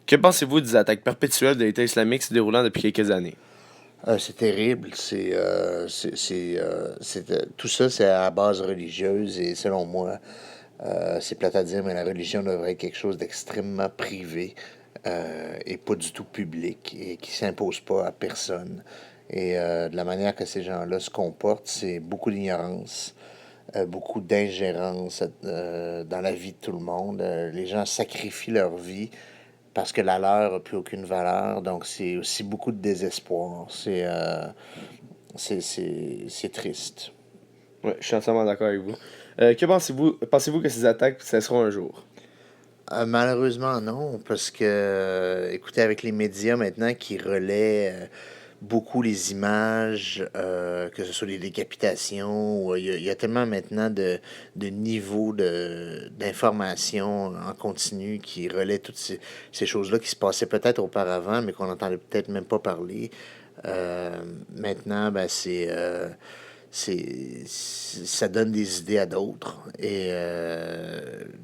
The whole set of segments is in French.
Que pensez-vous des attaques perpétuelles de l'État islamique se déroulant depuis quelques années? C'est terrible. Tout ça, c'est à base religieuse et selon moi, c'est plate à dire, mais la religion devrait être quelque chose d'extrêmement privé et pas du tout public et qui s'impose pas à personne. Et de la manière que ces gens-là se comportent, c'est beaucoup d'ignorance, beaucoup d'ingérence dans la vie de tout le monde. Les gens sacrifient leur vie parce que la leur n'a plus aucune valeur. Donc, c'est aussi beaucoup de désespoir. C'est triste. Ouais, je suis entièrement d'accord avec vous. Que pensez-vous que ces attaques cesseront un jour? Malheureusement, non, parce que, écoutez, avec les médias maintenant qui relaient beaucoup les images, que ce soit les décapitations, il y a tellement maintenant de niveaux d'information en continu qui relaient toutes ces choses-là qui se passaient peut-être auparavant, mais qu'on n'entendait peut-être même pas parler. Euh, Maintenant, ben, ça donne des idées à d'autres. Et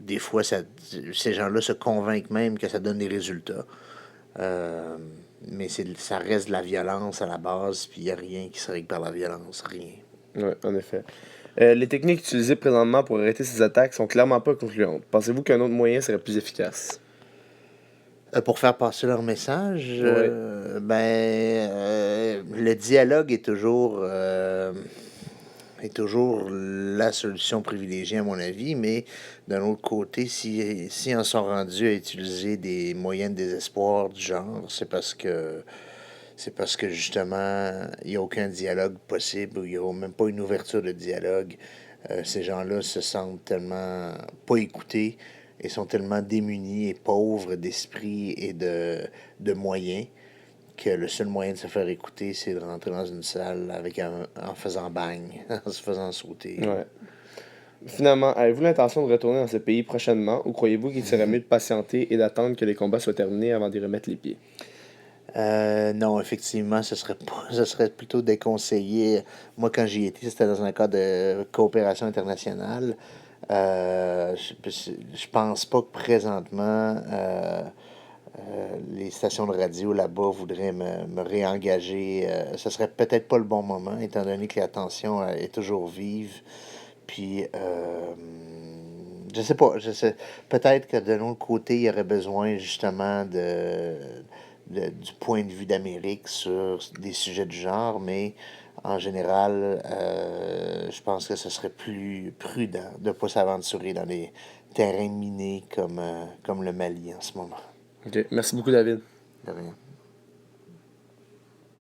des fois, ces gens-là se convainquent même que ça donne des résultats. Euh, mais ça reste de la violence à la base, puis il n'y a rien qui se règle par la violence, rien. Ouais, en effet. Les techniques utilisées présentement pour arrêter ces attaques sont clairement pas concluantes. Pensez-vous qu'un autre moyen serait plus efficace? Pour faire passer leur message, Ouais. le dialogue est toujours la solution privilégiée à mon avis, mais d'un autre côté, si on sont rendus à utiliser des moyens de désespoir du genre, c'est parce que justement, il n'y a aucun dialogue possible, ou il n'y a même pas une ouverture de dialogue. Ces gens-là se sentent tellement pas écoutés et sont tellement démunis et pauvres d'esprit et de moyens que le seul moyen de se faire écouter, c'est de rentrer dans une salle en faisant bang, en se faisant sauter. Ouais. Finalement, avez-vous l'intention de retourner dans ce pays prochainement ou croyez-vous qu'il serait mieux de patienter et d'attendre que les combats soient terminés avant d'y remettre les pieds? Non, effectivement, ce serait plutôt déconseillé. Moi, quand j'y étais, c'était dans un cadre de coopération internationale. Je pense pas que présentement, les stations de radio là-bas voudraient me réengager. Ce serait peut-être pas le bon moment, étant donné que la tension est toujours vive. Puis, je sais pas, peut-être que de l'autre côté, il y aurait besoin justement du point de vue d'Amérique sur des sujets du genre, mais en général, je pense que ce serait plus prudent de ne pas s'aventurer dans des terrains minés comme le Mali en ce moment. Ok. Merci beaucoup, David. De rien.